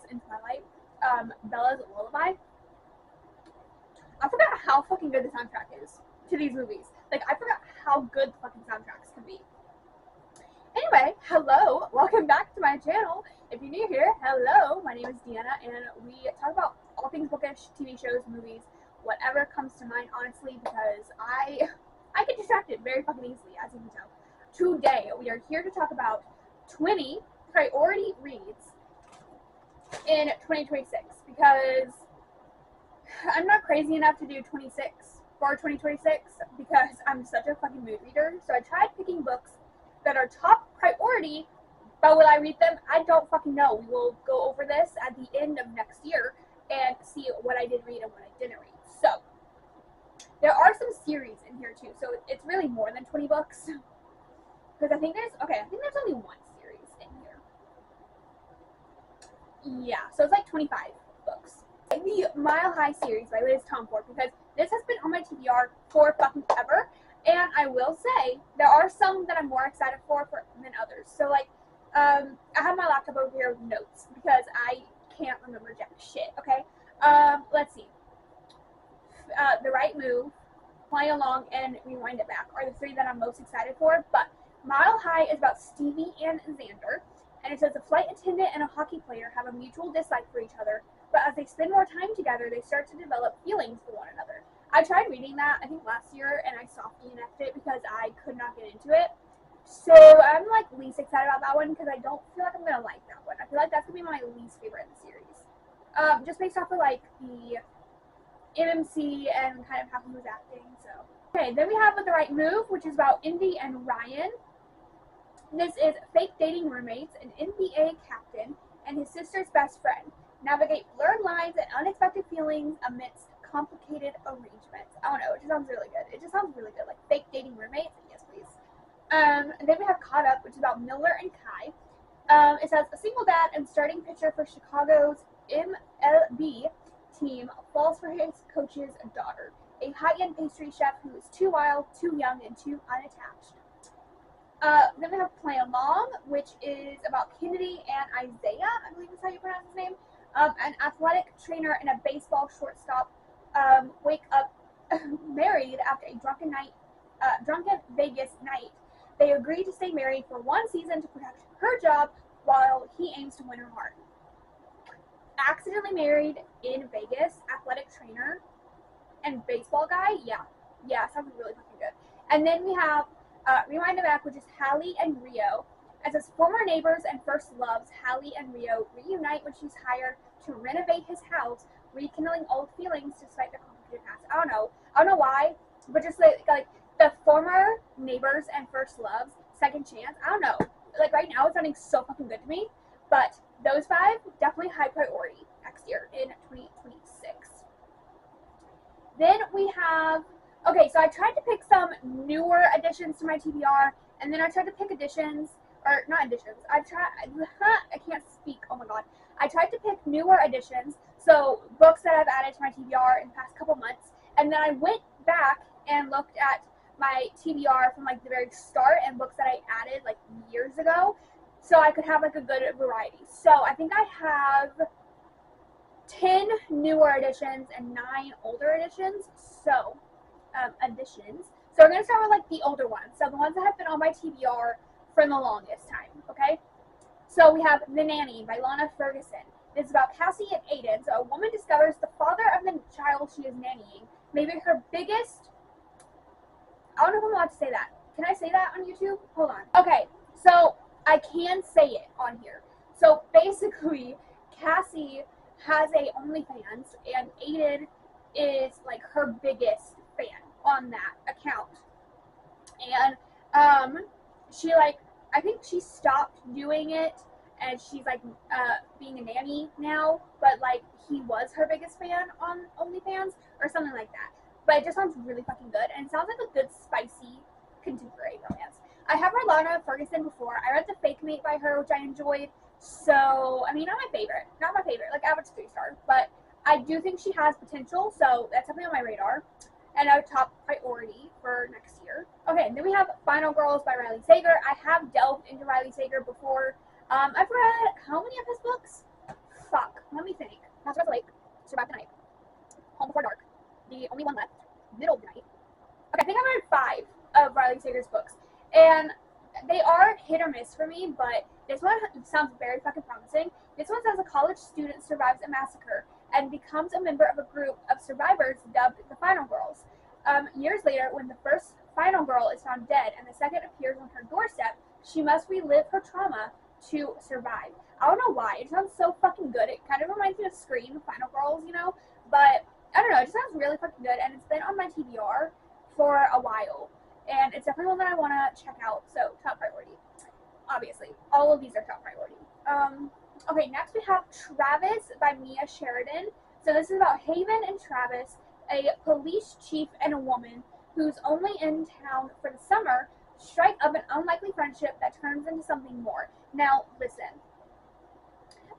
in Twilight, Bella's Lullaby. I forgot how fucking good the soundtrack is to these movies. Like, I forgot how good the fucking soundtracks can be. Anyway, hello, welcome back to my channel. If you're new here, hello, my name is Deanna, and we talk about all things bookish, TV shows, movies, whatever comes to mind, honestly, because I get distracted very fucking easily, as you can tell. Today, we are here to talk about 20 priority reads in 2026, because I'm not crazy enough to do 26 for 2026, because I'm such a fucking mood reader, so I tried picking books that are top priority, but will I read them? I don't fucking know. We will go over this at the end of next year and see what I did read and what I didn't read. So, there are some series in here too, so it's really more than 20 books. Because I think there's only one series in here. Yeah, so it's like 25 books. The Mile High series by Liz Tomforde, because this has been on my TBR for fucking ever. And I will say, there are some that I'm more excited for than others. So, like, I have my laptop over here with notes, because I can't remember jack shit, okay? Let's see. The Right Move, Play Along, and Rewind It Back are the three that I'm most excited for. But Mile High is about Stevie and Xander. And it says a flight attendant and a hockey player have a mutual dislike for each other. But as they spend more time together, they start to develop feelings for one another. I tried reading that, I think last year, and I soft DNF'd it because I could not get into it. So I'm like least excited about that one because I don't feel like I'm going to like that one. I feel like that's going to be my least favorite in the series. Just based off of like the MMC and kind of how he was acting. So okay, then we have The Right Move, which is about Indy and Ryan. This is fake dating roommates, an NBA captain, and his sister's best friend navigate blurred lines and unexpected feelings amidst complicated arrangements. I don't know, it just sounds really good. It just sounds really good, like fake dating roommates. Yes, please. And then we have Caught Up, which is about Miller and Kai. It says a single dad and starting pitcher for Chicago's MLB team falls for his coach's daughter, a high-end pastry chef who is too wild, too young, and too unattached. Then we have Play Along, which is about Kennedy and Isaiah, I believe is how you pronounce his name. An athletic trainer and a baseball shortstop wake up married after a drunken Vegas night. They agree to stay married for one season to protect her job while he aims to win her heart. Accidentally married in Vegas, athletic trainer and baseball guy. Yeah, sounds really fucking good. And then we have Rewind It Back, which is Hallie and Rio. As his former neighbors and first loves, Hallie and Rio reunite when she's hired to renovate his house, rekindling old feelings despite their complicated past. I don't know why, but just like the former neighbors and first loves, second chance. I don't know. Like right now, it's sounding so fucking good to me. But those five definitely high priority next year in 2026. Then we have. Okay, so I tried to pick some newer additions to my TBR, and then I tried to pick additions, or not additions. I can't speak. Oh my god. I tried to pick newer additions, so books that I've added to my TBR in the past couple months, and then I went back and looked at my TBR from like the very start and books that I added like years ago, so I could have like a good variety. So I think I have 10 newer editions and 9 older editions. So additions. So we're going to start with like the older ones. So the ones that have been on my TBR for the longest time, okay? So we have The Nanny by Lana Ferguson. It's about Cassie and Aiden. So a woman discovers the father of the child she is nannying may be her biggest... I don't know if I'm allowed to say that. Can I say that on YouTube? Hold on. Okay, so I can say it on here. So basically, Cassie has a OnlyFans, and Aiden is like her biggest fan on that account. And she like, I think she stopped doing it and she's like being a nanny now, but like he was her biggest fan on OnlyFans or something like that. But it just sounds really fucking good, and it sounds like a good spicy contemporary romance. I have read Lana Ferguson before. I read The Fake Mate by her, which I enjoyed. So I mean, not my favorite, like average 3 stars, but I do think she has potential, so that's something on my radar and a top priority for next year. Okay, then we have Final Girls by Riley Sager. I have delved into Riley Sager before. I've read how many of his books? Fuck. Let me think. House Across the Lake, Survive the Night, Home Before Dark, The Only One Left, Middle of the Night. Okay, I think I've read 5 of Riley Sager's books, and they are hit or miss for me, but this one sounds very fucking promising. This one says a college student survives a massacre and becomes a member of a group of survivors dubbed the Final Girls. Years later, when the first Final Girl is found dead and the second appears on her doorstep, she must relive her trauma to survive. I don't know why. It sounds so fucking good. It kind of reminds me of Scream, Final Girls, you know? But, I don't know. It just sounds really fucking good, and it's been on my TBR for a while. And it's definitely one that I want to check out, so top priority. Obviously. All of these are top priority. Okay, next we have Travis by Mia Sheridan. So this is about Haven and Travis, a police chief and a woman who's only in town for the summer, strike up an unlikely friendship that turns into something more. Now, listen.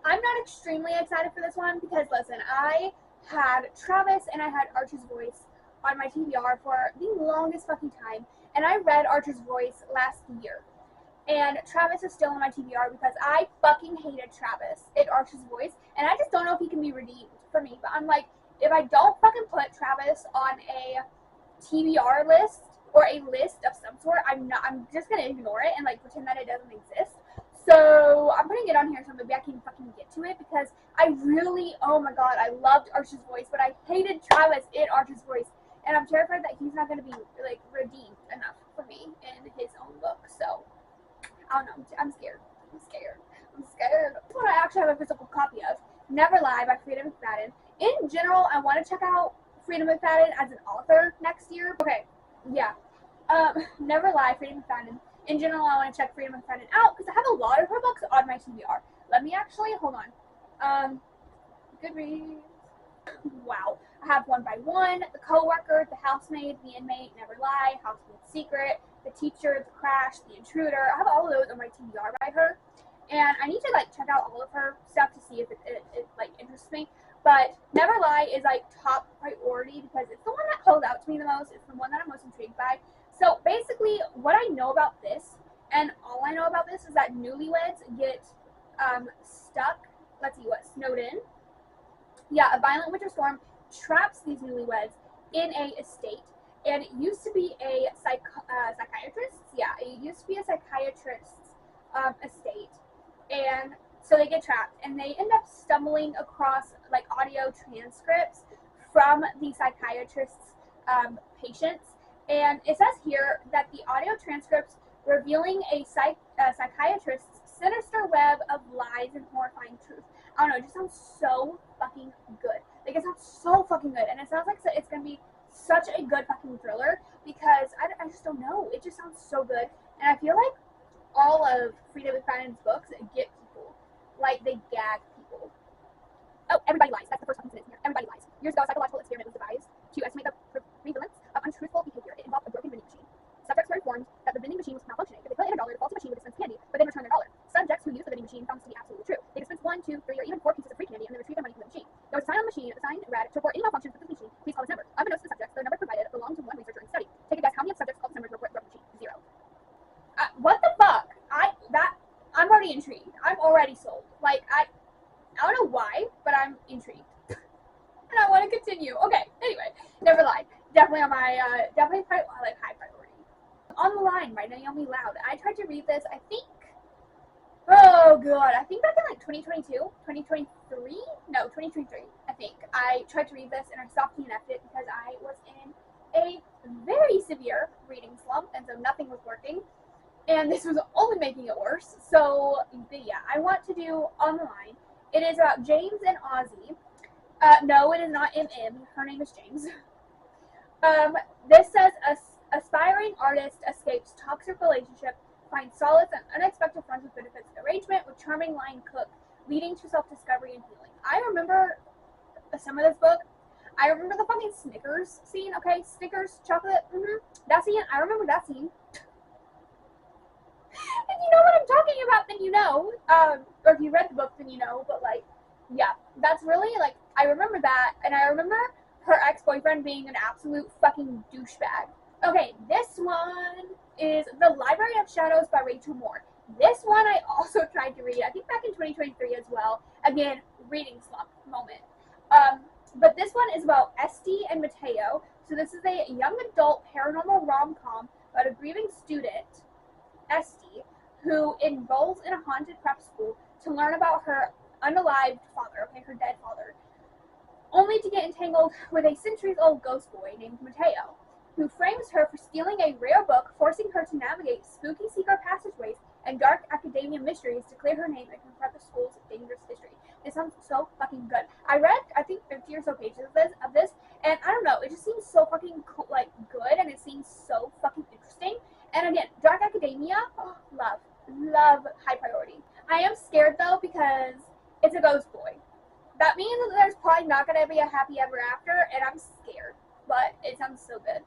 I'm not extremely excited for this one because, listen, I had Travis and I had Archer's Voice on my TBR for the longest fucking time, and I read Archer's Voice last year. And Travis is still on my TBR because I fucking hated Travis in Archer's Voice, and I just don't know if he can be redeemed for me. But I'm like, if I don't fucking put Travis on a TBR list or a list of some sort, I'm just gonna ignore it and like pretend that it doesn't exist. So I'm putting it on here so maybe I can fucking get to it because I really, oh my god, I loved Archer's Voice, but I hated Travis in Archer's Voice, and I'm terrified that he's not gonna be like redeemed enough for me in his own book. So I don't know. I'm scared. This one I actually have a physical copy of. Never Lie by Frida McFadden. In general, I want to check out Frida McFadden as an author next year. Okay, yeah. Never Lie, Frida McFadden. In general, I want to check Frida McFadden out because I have a lot of her books on my TBR. Let me actually, hold on. Goodreads. Wow. I have One by One, The Coworker, The Housemaid, The Inmate, Never Lie, Housemaid's Secret, The Teacher, The Crash, The Intruder. I have all of those on my TBR by her, and I need to like check out all of her stuff to see if it like interests me. But Never Lie is like top priority because it's the one that calls out to me the most. It's the one that I'm most intrigued by. So basically, what I know about this, and all I know about this, is that newlyweds get stuck. Let's see what snowed in. Yeah, a violent winter storm traps these newlyweds in a estate, and it used to be a psychiatrist. Yeah, it used to be a psychiatrist's estate, and so they get trapped, and they end up stumbling across like audio transcripts from the psychiatrist's patients, and it says here that the audio transcripts revealing a psychiatrist's sinister web of lies and horrifying truth. I don't know, it just sounds so fucking good. Like, it sounds so fucking good, and it sounds like it's gonna be such a good fucking thriller because I just don't know. It just sounds so good, and I feel like all of Frida McFadden's books get people. Like, they gag people. Oh, everybody lies. That's the first fucking sentence here. Everybody lies. Years ago, a psychological experiment was devised to estimate the prevalence of untruthful behavior. It involved a broken vending machine. Subjects were informed that the vending machine was malfunctioning. If they put in $1, the faulty machine would dispense candy, but then return their dollar. Subjects who used the vending machine found this to be absolutely true. They dispensed 1, 2, 3, or even 4 pieces of free candy and then retrieved their money from the machine. There was a sign on the machine. The sign read, "To report any malfunctions with this machine, please call this number." Unbeknownst to the subjects, the number provided belonged to one researcher in the study. Take a guess how many of the subjects called this number to report the machine? 0. What the fuck? I'm already intrigued. I'm already sold. Like, I don't know why, but I'm intrigued. And I want to continue. Okay, anyway, Never Lie. Definitely on my, high priority. On the Line by Naomi Loud. I tried to read this, I think, oh god, I think back in like 2022, 2023? No, 2023, I think. I tried to read this and I soft DNF'd it because I was in a very severe reading slump, and so nothing was working. And this was only making it worse. So, yeah, I want to do On the Line. It is about James and Ozzy. No, it is not MM. Her name is James. This says, aspiring artist escapes toxic relationship, finds solace and unexpected friends with benefits arrangement with charming line cook, leading to self-discovery and healing. I remember some of this book. I remember the fucking Snickers scene, okay? Snickers, chocolate, that scene. I remember that scene. If you know what I'm talking about, then you know. Or if you read the book, then you know. But, like, yeah, that's really, like, I remember that. And I remember her ex-boyfriend being an absolute fucking douchebag. Okay, this one is The Library of Shadows by Rachel Moore. This one I also tried to read, I think back in 2023 as well. Again, reading slump moment. But this one is about Esty and Mateo. So this is a young adult paranormal rom-com about a grieving student, Esty, who enrolls in a haunted prep school to learn about her unalived father, her dead father, only to get entangled with a centuries-old ghost boy named Mateo, who frames her for stealing a rare book, forcing her to navigate spooky secret passageways and dark academia mysteries to clear her name and confront the school's dangerous history. It sounds so fucking good. I read, I think, 50 or so pages of this, and I don't know, it just seems so fucking cool, like good, and it seems so fucking interesting. And again, dark academia, love High Priority. I am scared though because it's a ghost boy. That means that there's probably not going to be a happy ever after, and I'm scared, but it sounds so good.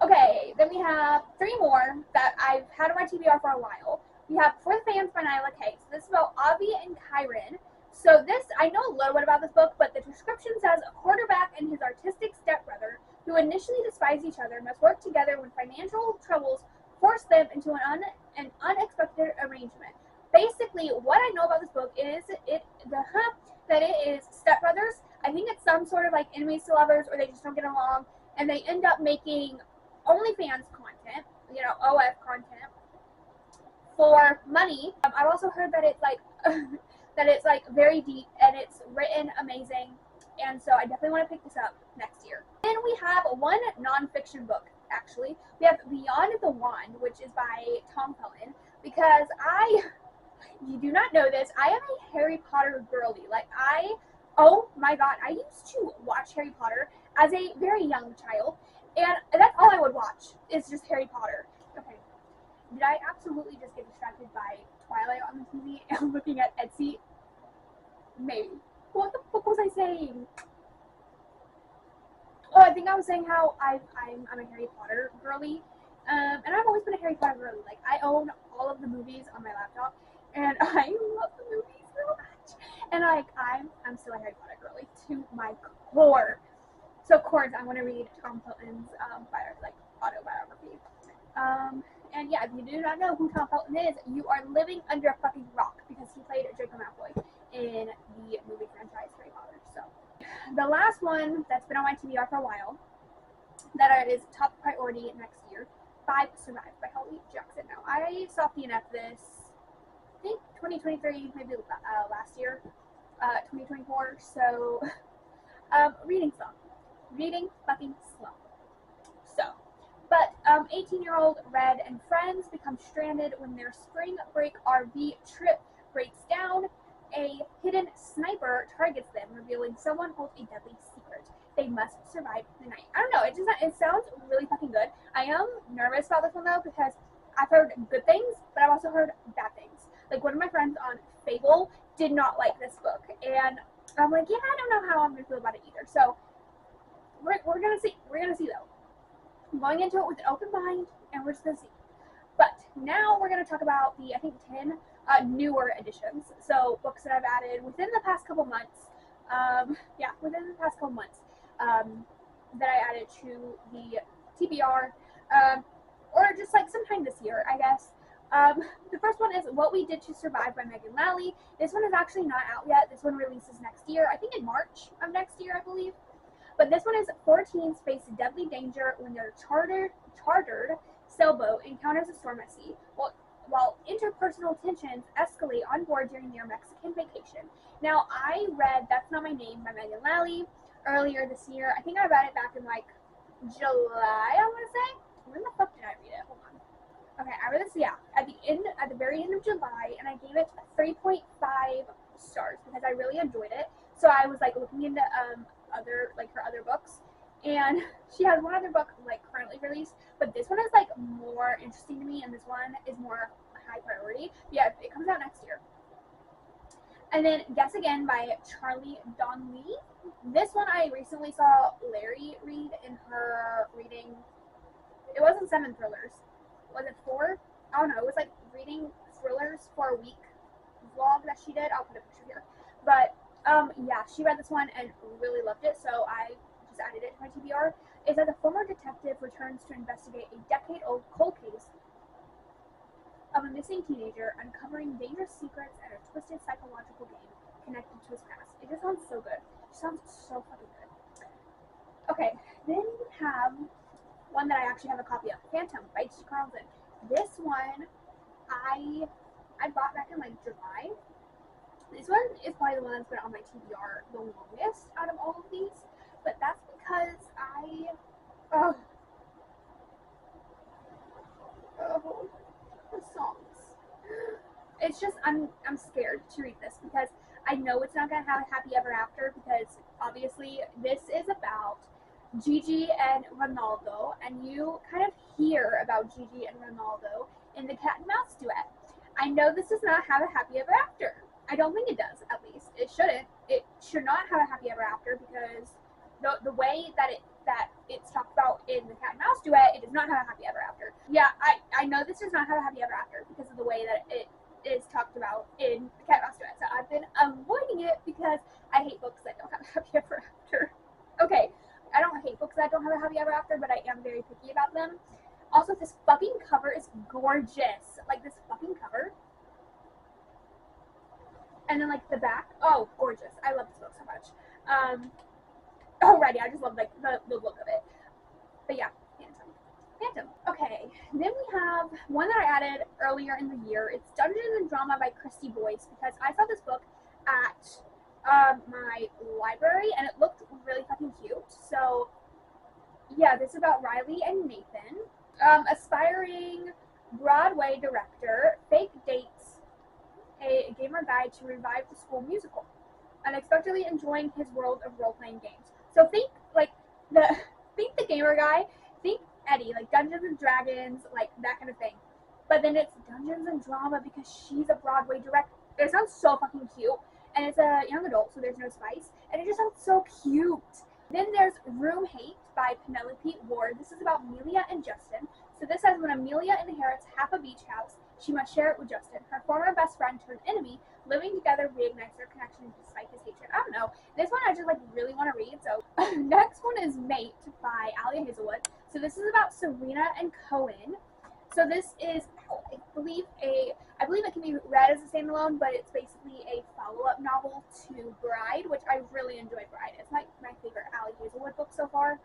Okay, then we have 3 more that I've had on my TBR for a while. We have For the Fans by Nyla K. So this is about Avi and Kyron. So this, I know a little bit about this book, but the description says a quarterback and his artistic stepbrother, who initially despise each other, must work together when financial troubles force them into an unexpected arrangement. Basically, what I know about this book is that it is stepbrothers. I think it's some sort of like enemies to lovers, or they just don't get along, and they end up making OnlyFans content, OF content, for money. I've also heard that it's like that it's like very deep and it's written amazing, and so I definitely want to pick this up next year. Then we have one nonfiction book. Actually, we have Beyond the Wand, which is by Tom Felton, because you do not know this, I am a Harry Potter girly. Oh my god, I used to watch Harry Potter as a very young child, and that's all I would watch, is just Harry Potter. Okay, did I absolutely just get distracted by Twilight on the TV and looking at Etsy? Maybe. What the fuck was I saying? Oh, I think I was saying how I'm a Harry Potter girly, and I've always been a Harry Potter girly. Like, I own all of the movies on my laptop, and I love the movies so much. And I'm still a Harry Potter girly to my core. So of course I want to read Tom Felton's autobiography. And yeah, if you do not know who Tom Felton is, you are living under a fucking rock, because he played Draco Malfoy in the movie franchise Harry Potter. So the last one that's been on my TBR for a while, that is top priority next year, 5 Survived by Holly Jackson. Now, I saw DNF this, I think 2023, maybe last year, 2024, so reading slump. Reading fucking slump. So, but 18-year-old Red and friends become stranded when their spring break RV trip breaks down. A hidden sniper targets them, revealing someone holds a deadly secret. They must survive the night. I don't know, it sounds really fucking good. I am nervous about this one though, because I've heard good things, but I've also heard bad things. Like, one of my friends on Fable did not like this book, and I'm like, yeah, I don't know how I'm gonna feel about it either. So we're gonna see. We're gonna see though. I'm going into it with an open mind, and we're just gonna see. But now we're gonna talk about the, I think, 10 newer editions. So books that I've added within the past couple months. That I added to the TBR, or just like sometime this year, I guess. The first one is What We Did to Survive by Megan Lally. This one is actually not out yet. This one releases next year. I think in March of next year, I believe. But this one is 4 teens face deadly danger when their chartered sailboat encounters a storm at sea, while interpersonal tensions escalate on board during their Mexican vacation. Now, I read That's Not My Name by Megan Lally earlier this year. I think I read it back in like July, I want to say. When the fuck did I read it? Hold on. Okay, I read this, at the very end of July, and I gave it 3.5 stars because I really enjoyed it. So I was like looking into her other books, and she has one other book like currently released, but this one is like more interesting to me, and this one is more high priority. Yeah, it comes out next year. And then Guess Again by Charlie Donnelly. This one I recently saw Larry read in her reading. It wasn't 7 thrillers. Was it 4? I don't know. It was like reading thrillers for a week vlog that she did. I'll put a picture here. But yeah, she read this one and really loved it, so I just added it to my TBR. Is that a former detective returns to investigate a decade-old cold case of a missing teenager, uncovering dangerous secrets and a twisted psychological game. connected to his past. It just sounds so good. It sounds so fucking good. Okay, then we have one that I actually have a copy of, Phantom by H.G. Carlton. This one I bought back in like July. This one is probably the one that's been on my TBR the longest out of all of these, but that's because oh, the songs. It's just I'm scared to read this because I know it's not gonna have a happy ever after, because obviously this is about Gigi and Ronaldo, and you kind of hear about Gigi and Ronaldo in the Cat and Mouse duet. I know this does not have a happy ever after. I don't think it does, at least. It shouldn't. It should not have a happy ever after, because the way that it's talked about in the Cat and Mouse duet, it does not have a happy ever after. Yeah, I know this does not have a happy ever after because of the way that it is talked about in the Cat and Mouse duet. So I've been avoiding it because I hate books that don't have a happy ever after. Okay, I don't hate books that don't have a happy ever after, but I am very picky about them. Also, this fucking cover is gorgeous. Like, this fucking cover. And then, like, the back. Oh, gorgeous. I love this book so much. Alrighty, I just love, like, the look of it. But yeah, Phantom. Okay, then we have one that I added earlier in the year. It's Dungeons and Drama by Christy Boyce, because I saw this book at my library, and it looked really fucking cute. So, yeah, this is about Riley and Nathan. Aspiring Broadway director fake dates a gamer guide to revive the school musical, unexpectedly enjoying his world of role-playing games. So think the gamer guy, think Eddie, like Dungeons and Dragons, like that kind of thing. But then it's Dungeons and Drama because she's a Broadway director. It sounds so fucking cute, and it's a young adult, so there's no spice, and it just sounds so cute. Then there's Room Hate by Penelope Ward. This is about Amelia and Justin. So this says, when Amelia inherits half a beach house, she must share it with Justin. Her former best friend turned enemy. Living together reignites their connection despite his hatred. I don't know. This one I just like really want to read. So next one is Mate by Alia Hazelwood. So this is about Serena and Cohen. So this is, I believe it can be read as a standalone, but it's basically a follow-up novel to Bride, which I really enjoyed. Bride. It's my favorite Alia Hazelwood book so far.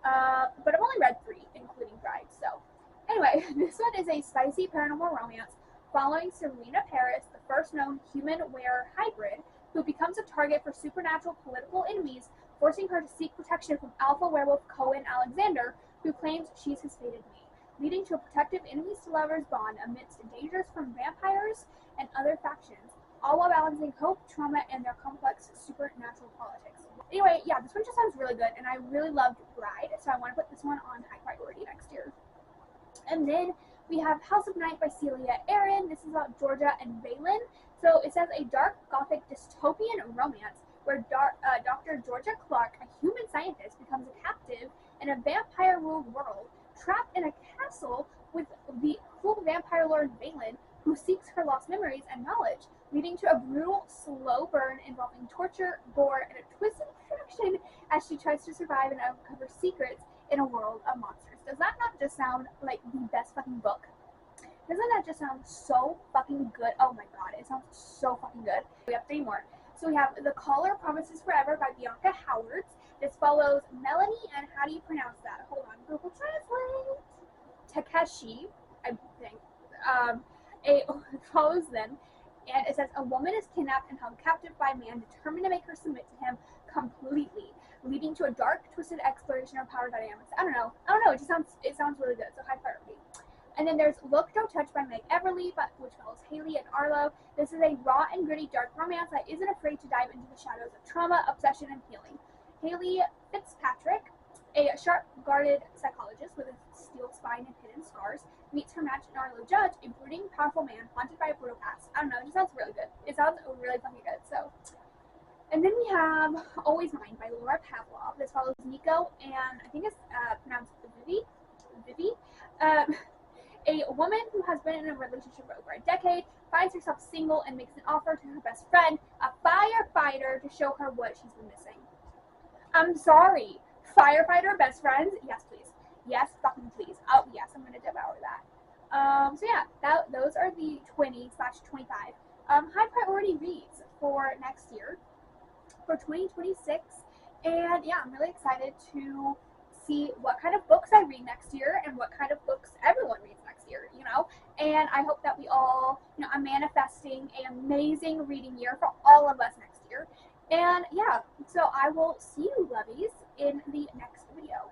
But I've only read 3, including Bride. So anyway, this one is a spicy paranormal romance following Serena Paris, the first known human-were hybrid, who becomes a target for supernatural political enemies, forcing her to seek protection from alpha werewolf Cohen Alexander, who claims she's his fated mate, leading to a protective enemies-to-lovers bond amidst dangers from vampires and other factions, all while balancing hope, trauma, and their complex supernatural politics. Anyway, yeah, this one just sounds really good, and I really loved Bride, so I want to put this one on high priority next year. And then we have House of Night by Celia Aaron. This is about Georgia and Valen. So it says, a dark gothic dystopian romance where Dr. Georgia Clark, a human scientist, becomes a captive in a vampire-ruled world, trapped in a castle with the cool vampire lord Valen, who seeks her lost memories and knowledge, leading to a brutal, slow burn involving torture, gore, and a twist of attraction as she tries to survive and uncover secrets in a world of monsters. Does that not just sound like the best fucking book? Doesn't that just sound so fucking good? Oh my god, it sounds so fucking good. We have 3 more. So we have The Caller Promises Forever by Bianca Howard. This follows Melanie, and how do you pronounce that? Hold on, Google Translate. Takeshi, I think. It follows them, and it says, a woman is kidnapped and held captive by a man determined to make her submit to him completely, leading to a dark, twisted exploration of power dynamics. I don't know. It sounds really good. So high priority. And then there's Look, Don't Touch by Meg Everly, which follows Haley and Arlo. This is a raw and gritty dark romance that isn't afraid to dive into the shadows of trauma, obsession, and healing. Haley Fitzpatrick, a sharp-guarded psychologist with a steel spine and hidden scars, meets her match in Arlo Judge, a brooding, powerful man haunted by a brutal past. I don't know. It just sounds really good. It sounds really fucking good. So. And then we have Always Mine by Laura Pavlov. This follows Nico and I think it's pronounced Vivi. A woman who has been in a relationship for over a decade finds herself single and makes an offer to her best friend, a firefighter, to show her what she's been missing. I'm sorry. Firefighter best friends? Yes, please. Yes, fucking please. Oh, yes, I'm going to devour that. So yeah, those are the 20/25 high priority reads for next year, for 2026. And yeah, I'm really excited to see what kind of books I read next year and what kind of books everyone reads next year, you know. And I hope that we all, you know, are manifesting an amazing reading year for all of us next year. And yeah, so I will see you, lovies, in the next video.